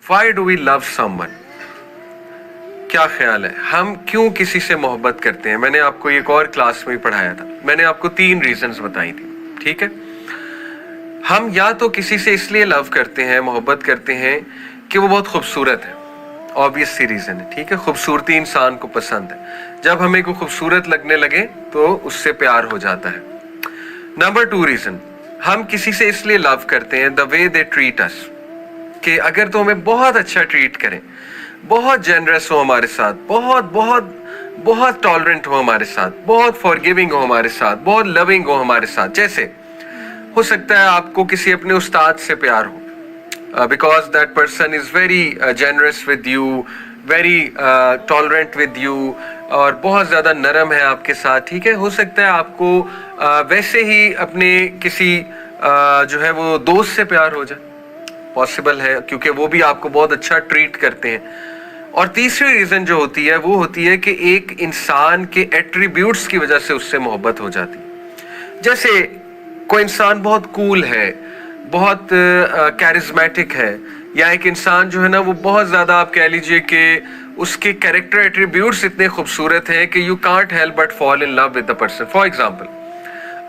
Why do we love someone? क्या ख्याल है, हम क्यों किसी से मोहब्बत करते हैं? मैंने आपको एक और क्लास में पढ़ाया था, मैंने आपको 3 रीजंस बताई थी, ठीक है? हम या तो किसी से इसलिए लव करते हैं, मोहब्बत करते हैं कि वो बहुत खूबसूरत है, ऑब्वियस सी रीजन है, ठीक है? खूबसूरती इंसान को पसंद है, जब हमें को खूबसूरत लगने लगे तो उससे प्यार हो जाता है। नंबर 2 रीजन, हम किसी से इसलिए लव करते हैं the way they treat us, कि अगर तो हमें बहुत अच्छा ट्रीट करें, बहुत जेनरस हो हमारे साथ, बहुत बहुत बहुत टॉलरेंट हो हमारे साथ, बहुत फॉरगिविंग हो हमारे साथ, बहुत लविंग हो हमारे साथ। जैसे हो सकता है आपको किसी अपने उस्ताद से प्यार हो, because that person is very generous with you, very tolerant with you, और बहुत ज़्यादा नरम है आपके साथ, ठीक है? हो सकता है आपको वैसे ही अपने किसी जो है वो दोस्त से प्यार हो जाए, पॉसिबल है, क्योंकि वो भी आपको बहुत अच्छा ट्रीट करते हैं। और तीसरी रीज़न जो होती है वो होती है कि एक इंसान के एट्रीब्यूट्स की वजह से उससे मोहब्बत हो जाती है। जैसे कोई इंसान बहुत कूल है, बहुत कैरिज्मेटिक है, या एक इंसान जो है ना वो बहुत ज़्यादा, आप कह लीजिए कि उसके कैरेक्टर एट्रीब्यूट्स इतने खूबसूरत हैं कि you can't help but fall in love with the person. For example,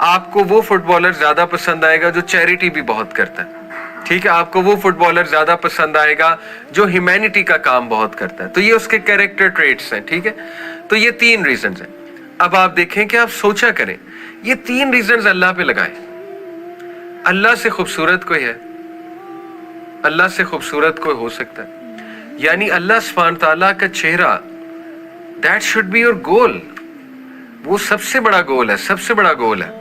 आपको वो फुटबॉलर ज़्यादा पसंद आएगा जो चैरिटी भी बहुत करता है, ठीक है? आपको वो फुटबॉलर ज्यादा पसंद आएगा जो ह्यूमैनिटी का काम बहुत करता है। तो ये उसके कैरेक्टर ट्रेट्स हैं, ठीक है? तो ये 3 रीजंस हैं। अब आप देखें कि आप सोचा करें, ये 3 रीजंस अल्लाह पे लगाएं। अल्लाह से खूबसूरत कोई है? अल्लाह से खूबसूरत कोई हो सकता है? यानी अल्लाह सुब्हान तआला का चेहरा, that should be your goal. वो सबसे बड़ा गोल है, सबसे बड़ा गोल है।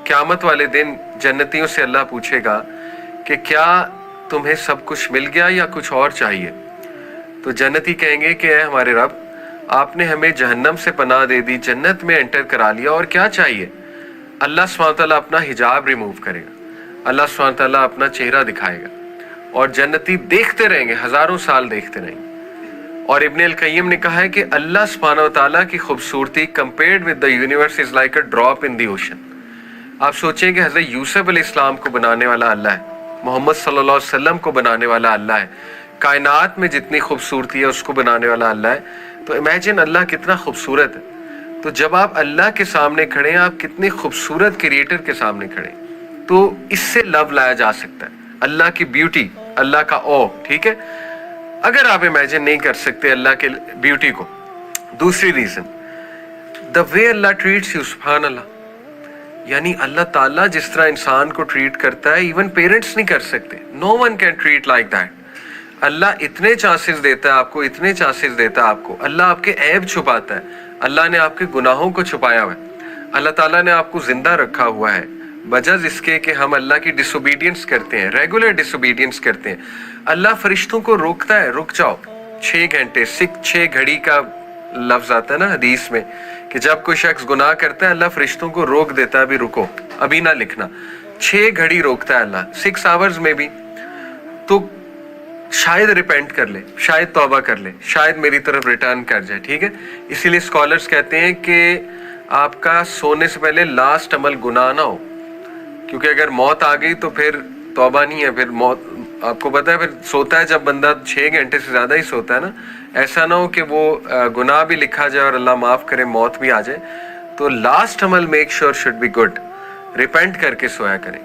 क़यामत वाले दिन जन्नतियों से अल्लाह पूछेगा कि क्या तुम्हें सब कुछ मिल गया या कुछ और चाहिए? तो जन्नती कहेंगे कि ऐ हमारे रब, आपने हमें जहन्नम से पनाह दे दी, जन्नत में एंटर करा लिया, और क्या चाहिए? अल्लाह सुब्हान तआला अपना हिजाब रिमूव करेगा, अल्लाह सुब्हान तआला अपना चेहरा दिखाएगा, और जन्नती देखते रहेंगे, हजारों साल देखते रहेंगे। और इब्न अल क़य्यिम ने कहा है कि अल्लाह सुब्हान तआला की खूबसूरती compared with the universe is like a drop in the ocean. आप सोचें कि हज़रत यूसुफ अलैहिस्सलाम को बनाने वाला अल्लाह है, मोहम्मद सल्लल्लाहु अलैहि वसल्लम को बनाने वाला अल्लाह है, कायनात में जितनी खूबसूरती है उसको बनाने वाला अल्लाह है। तो इमेजिन अल्लाह कितना खूबसूरत है। तो जब आप अल्लाह के सामने खड़े हैं, आप कितने खूबसूरत क्रिएटर के सामने खड़े, तो इससे लव लाया जा सकता है, अल्लाह की ब्यूटी, अल्लाह का ओ, ठीक है? अगर आप इमेजिन नहीं कर सकते अल्लाह के ब्यूटी को, दूसरी reason, the way Allah treats you, सुभान अल्लाह। यानी अल्लाह ताला जिस तरह इंसान को ट्रीट करता है, इवन पेरेंट्स नहीं कर सकते, no one can treat like that. अल्लाह इतने चांसेस देता है आपको, इतने चांसेस देता है आपको। अल्लाह आपके ऐब छुपाता है, अल्लाह ने आपके गुनाहों को छुपाया हुआ है, अल्लाह ताला ने आपको जिंदा रखा हुआ है, बजाय इसके कि हम अल्लाह की डिसोबीडियंस करते हैं, रेगुलर डिसोबीडियंस करते हैं। अल्लाह फरिश्तों को रोकता है, रुक जाओ 6 घंटे, 6 घड़ी का लफ्ज आता है ना हदीस में, कि जब कोई शख्स गुनाह करता है अल्लाह फरिश्तों को रोक देता है, अभी रुको, अभी ना लिखना। 6 घड़ी रोकता है अल्लाह, 6 आवर्स में भी। तो शायद रिपेंट कर ले, शायद तौबा कर ले, शायद मेरी तरफ रिटर्न कर जाए, ठीक है? इसीलिए स्कॉलर्स कहते हैं कि आपका सोने से पहले लास्ट अमल गुनाह ना हो, क्योंकि अगर मौत आ गई तो फिर तौबा नहीं है, फिर मौत, आपको पता है, फिर सोता है जब बंदा 6 घंटे से ज़्यादा ही सोता है ना, ऐसा ना हो कि वो गुनाह भी लिखा जाए और अल्लाह माफ़ करे मौत भी आ जाए। तो last Amal make sure should be good, repent करके सोया करें,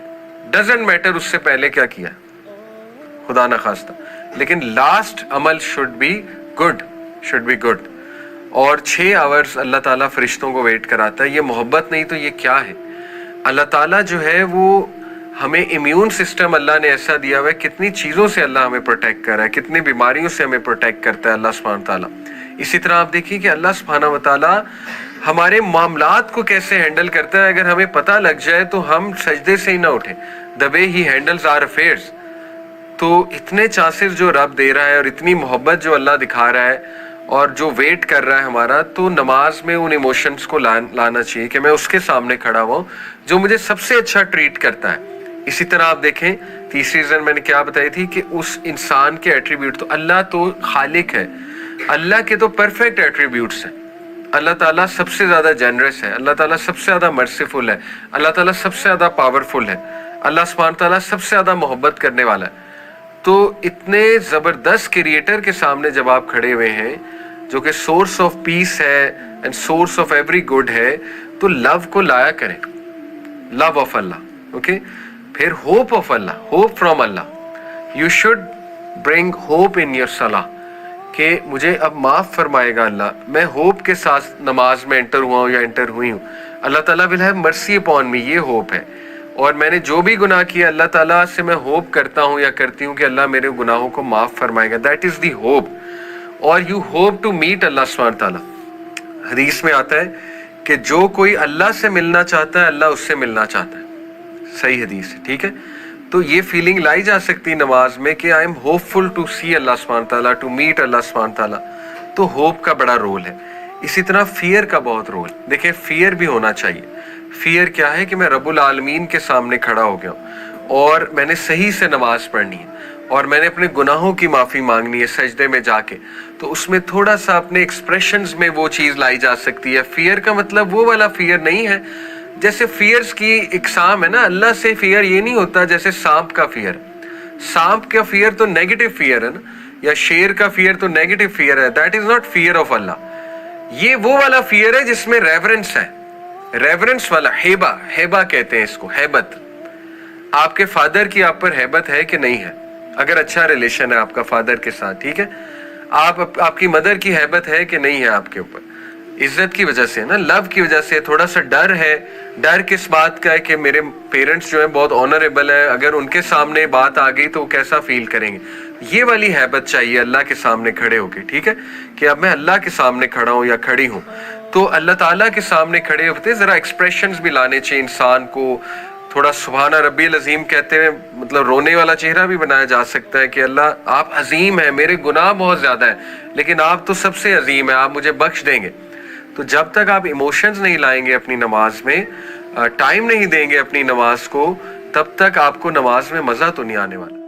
डजेंट मैटर उससे पहले क्या किया, खुदा ना खास्ता, लेकिन last Amal should be good, should be good. और 6 आवर्स अल्लाह ताला फरिश्तों को वेट कराता है। ये मोहब्बत नहीं तो ये क्या है? अल्लाह ताला जो है वो हमें इम्यून सिस्टम अल्लाह ने ऐसा दिया हुआ है, कितनी चीज़ों से अल्लाह हमें प्रोटेक्ट कर रहा है, कितनी बीमारियों से हमें प्रोटेक्ट करता है अल्लाह सुब्हान ताला। इसी तरह आप देखिए कि अल्लाह सुब्हान व ताला हमारे मामलात को कैसे हैंडल करता है। अगर हमें पता लग जाए तो हम सजदे से ही ना उठें, द वे ही हैंडल्स आवर अफेयर्स। तो इतने चांसेस जो रब दे रहा है और इतनी मोहब्बत जो अल्लाह दिखा रहा है और जो वेट कर रहा है हमारा, तो नमाज में उन इमोशंस को लाना चाहिए कि मैं उसके सामने खड़ा हुआ जो मुझे सबसे अच्छा ट्रीट करता है। इसी तरह आप देखें, तीसरी रीजन मैंने क्या बताई थी कि उस इंसान के एट्रीब्यूट, तो अल्लाह तो खालिक है, अल्लाह के तो परफेक्ट एट्रीब्यूट्स हैं। अल्लाह ताला सबसे ज़्यादा जेनरस है, अल्लाह ताला सबसे ज़्यादा मर्सीफुल है, अल्लाह ताला सबसे ज़्यादा पावरफुल है, अल्लाह सुब्हान ताला सबसे ज़्यादा मोहब्बत करने वाला है। تو اتنے زبردست کریٹر کے سامنے جب آپ کھڑے ہوئے ہیں جو کہ سورس آف پیس ہے and source of every good ہے, تو لو کو لایا کریں, لو آف اللہ. اوکے, پھر hope of Allah, hope from Allah. You should bring hope in your صلاح کہ مجھے اب معاف فرمائے گا اللہ, میں ہوپ کے ساتھ نماز میں انٹر ہوا ہوں یا انٹر ہوئی ہوں, اللہ تعالیٰ ول ہیو مرسی اپون می, یہ ہوپ ہے. اور میں نے جو بھی گناہ کیا اللہ تعالیٰ سے میں ہوپ کرتا ہوں یا کرتی ہوں کہ اللہ میرے گناہوں کو معاف فرمائے گا. That is the hope. اور یو ہوپ ٹو میٹ اللہ سبحانہ تعالیٰ. حدیث میں آتا ہے کہ جو کوئی اللہ سے ملنا چاہتا ہے اللہ اس سے ملنا چاہتا ہے, صحیح حدیث ہے, ٹھیک ہے. تو یہ فیلنگ لائی جا سکتی نماز میں کہ I am hopeful to see اللہ سبحانہ تعالیٰ, ٹو میٹ اللہ سبحانہ تعالیٰ. تو ہوپ کا بڑا رول ہے. اسی طرح فیئر کا بہت رول. دیکھیں فیئر بھی ہونا چاہیے. فیئر کیا ہے کہ میں رب العالمین کے سامنے کھڑا ہو گیا ہوں اور میں نے صحیح سے نماز پڑھنی ہے اور میں نے اپنے گناہوں کی معافی مانگنی ہے سجدے میں جا کے. تو اس میں تھوڑا سا اپنے ایکسپریشنز میں وہ چیز لائی جا سکتی ہے. فیئر کا مطلب وہ والا فیئر نہیں ہے جیسے فیئرز کی اقسام ہے نا, اللہ سے فیئر یہ نہیں ہوتا جیسے سانپ کا فیئر. سانپ کا فیئر تو نیگیٹو فیئر ہے نا, یا شیر کا فیئر تو نیگیٹو فیئر ہے. That is not fear of اللہ. یہ وہ والا فیئر ہے جس میں ریورنس ہے, ریورنس والا. ہیبا, ہیبا کہتے ہیں اس کو, ہیبت. آپ کے فادر کی آپ پر ہیبت ہے کہ نہیں ہے؟ اگر اچھا ریلیشن ہے آپ کا فادر کے ساتھ, ٹھیک ہے, آپ کی مدر کی ہیبت ہے کہ نہیں ہے آپ کے اوپر؟ عزت کی وجہ سے نا, لو کی وجہ سے. تھوڑا سا ڈر ہے. ڈر کس بات کا ہے کہ میرے پیرنٹس جو ہیں بہت آنریبل ہے, اگر ان کے سامنے بات آ گئی تو وہ کیسا فیل کریں گے. یہ والی ہیبت چاہیے اللہ کے سامنے کھڑے ہو کے, ٹھیک ہے, کہ اب میں اللہ کے سامنے کھڑا ہوں یا کھڑی ہوں. تو اللہ تعالیٰ کے سامنے کھڑے ہوتے ذرا ایکسپریشنز بھی لانے چاہیے انسان کو. تھوڑا سبحان ربی العظیم کہتے ہوئے مطلب رونے والا چہرہ بھی بنایا جا سکتا ہے کہ اللہ آپ عظیم ہیں, میرے گناہ بہت زیادہ ہیں لیکن آپ تو سب سے عظیم ہیں, آپ مجھے بخش دیں گے. تو جب تک آپ ایموشنز نہیں لائیں گے اپنی نماز میں, ٹائم نہیں دیں گے اپنی نماز کو, تب تک آپ کو نماز میں مزہ تو نہیں آنے والا.